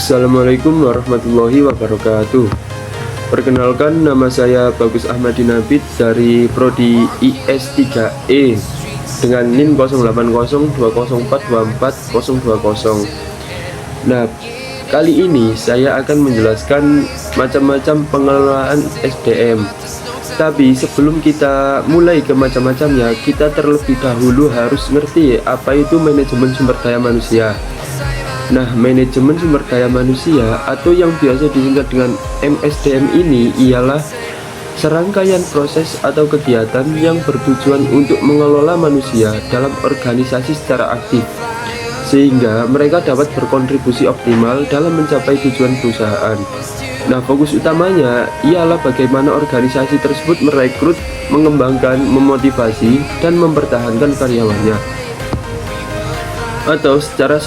Assalamualaikum warahmatullahi wabarakatuh. Perkenalkan, nama saya Bagus Ahmadi Nabid dari Prodi IS3E dengan NIM 0802042420. Nah, kali ini saya akan menjelaskan macam-macam pengelolaan SDM. Tapi sebelum kita mulai ke macam-macamnya, kita terlebih dahulu harus ngerti apa itu manajemen sumber daya manusia. Nah, manajemen sumber daya manusia atau yang biasa disingkat dengan MSDM ini ialah serangkaian proses atau kegiatan yang bertujuan untuk mengelola manusia dalam organisasi secara aktif, sehingga mereka dapat berkontribusi optimal dalam mencapai tujuan perusahaan. Nah, fokus utamanya ialah bagaimana organisasi tersebut merekrut, mengembangkan, memotivasi, dan mempertahankan karyawannya. Atau secara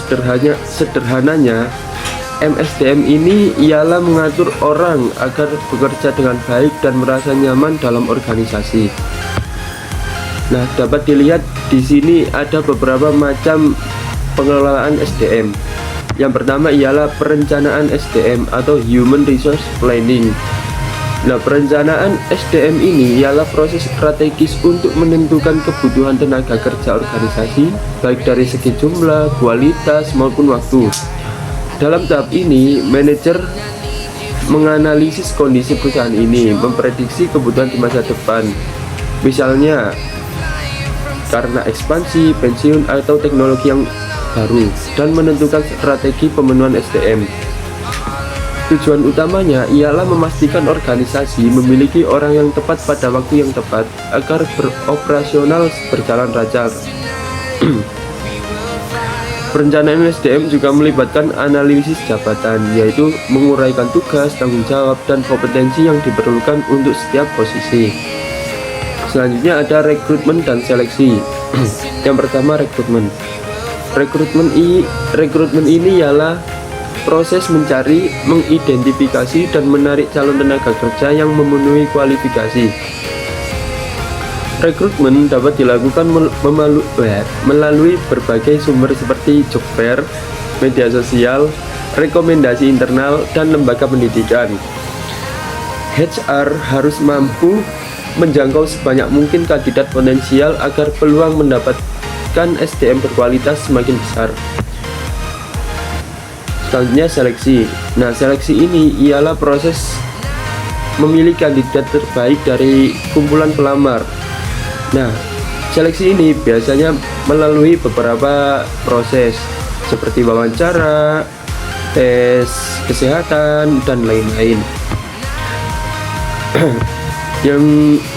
sederhananya, MSDM ini ialah mengatur orang agar bekerja dengan baik dan merasa nyaman dalam organisasi. Nah, dapat dilihat di sini ada beberapa macam pengelolaan SDM. Yang pertama ialah perencanaan SDM atau Human Resource Planning. Nah, perencanaan SDM ini ialah proses strategis untuk menentukan kebutuhan tenaga kerja organisasi, baik dari segi jumlah, kualitas, maupun waktu. Dalam tahap ini, manajer menganalisis kondisi perusahaan ini, memprediksi kebutuhan di masa depan. Misalnya, karena ekspansi, pensiun, atau teknologi yang baru, dan menentukan strategi pemenuhan SDM. Tujuan utamanya ialah memastikan organisasi memiliki orang yang tepat pada waktu yang tepat agar beroperasional berjalan lancar. Perencanaan SDM juga melibatkan analisis jabatan, yaitu menguraikan tugas, tanggung jawab, dan kompetensi yang diperlukan untuk setiap posisi. Selanjutnya ada rekrutmen dan seleksi. Yang pertama, rekrutmen. Rekrutmen ini ialah proses mencari, mengidentifikasi, dan menarik calon tenaga kerja yang memenuhi kualifikasi. Rekrutmen dapat dilakukan melalui berbagai sumber seperti job fair, media sosial, rekomendasi internal, dan lembaga pendidikan. HR harus mampu menjangkau sebanyak mungkin kandidat potensial agar peluang mendapatkan SDM berkualitas semakin besar. Selanjutnya, seleksi. Nah, seleksi ini ialah proses memilih kandidat terbaik dari kumpulan pelamar. Nah, seleksi ini biasanya melalui beberapa proses seperti wawancara, tes kesehatan, dan lain-lain. Yang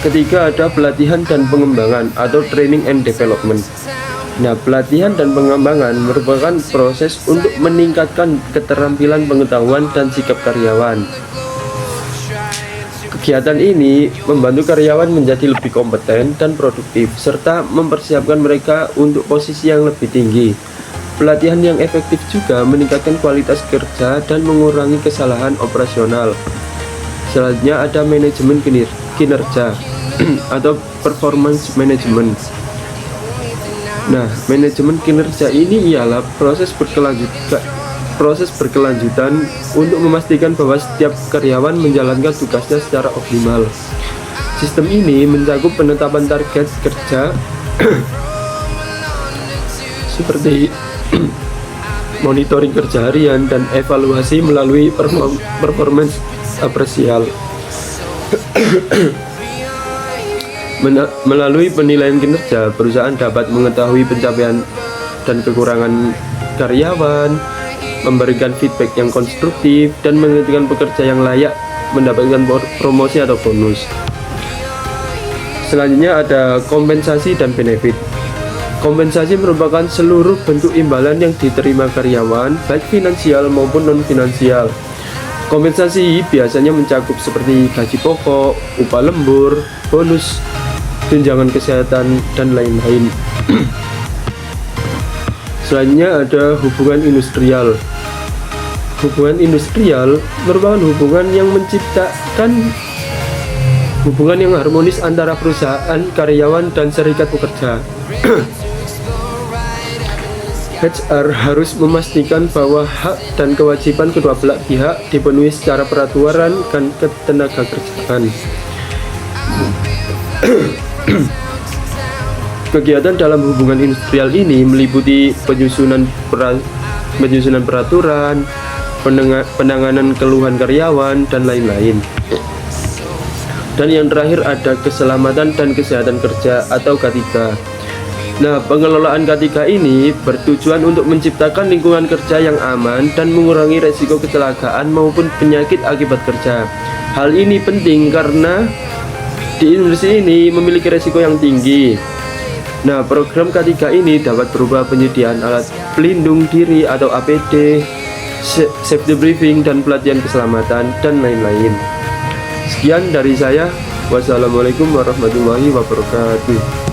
ketiga ada pelatihan dan pengembangan atau training and development. Nah, pelatihan dan pengembangan merupakan proses untuk meningkatkan keterampilan, pengetahuan, dan sikap karyawan. Kegiatan ini membantu karyawan menjadi lebih kompeten dan produktif, serta mempersiapkan mereka untuk posisi yang lebih tinggi. Pelatihan yang efektif juga meningkatkan kualitas kerja dan mengurangi kesalahan operasional. Selanjutnya ada manajemen kinerja atau performance management. Nah, manajemen kinerja ini ialah proses berkelanjutan untuk memastikan bahwa setiap karyawan menjalankan tugasnya secara optimal. Sistem ini mencakup penetapan target kerja seperti monitoring kerja harian dan evaluasi melalui performance apresial. Melalui penilaian kinerja, perusahaan dapat mengetahui pencapaian dan kekurangan karyawan, memberikan feedback yang konstruktif, dan menentukan pekerja yang layak mendapatkan promosi atau bonus. Selanjutnya ada kompensasi dan benefit. Kompensasi merupakan seluruh bentuk imbalan yang diterima karyawan, baik finansial maupun non-finansial. Kompensasi biasanya mencakup seperti gaji pokok, upah lembur, bonus, tunjangan kesehatan, dan lain-lain. Selanjutnya ada hubungan industrial. Hubungan industrial merupakan hubungan yang menciptakan hubungan yang harmonis antara perusahaan, karyawan, dan serikat pekerja. HR harus memastikan bahwa hak dan kewajiban kedua belah pihak dipenuhi secara peraturan dan ketenagakerjaan. Kegiatan dalam hubungan industrial ini meliputi penyusunan peraturan, penanganan keluhan karyawan, dan lain-lain. Dan yang terakhir ada keselamatan dan kesehatan kerja atau K3. Nah, pengelolaan K3 ini bertujuan untuk menciptakan lingkungan kerja yang aman dan mengurangi resiko kecelakaan maupun penyakit akibat kerja. Hal ini penting karena di industri ini memiliki resiko yang tinggi. Nah, program K3 ini dapat berupa penyediaan alat pelindung diri atau APD, safety briefing, dan pelatihan keselamatan, dan lain-lain. Sekian dari saya. Wassalamualaikum warahmatullahi wabarakatuh.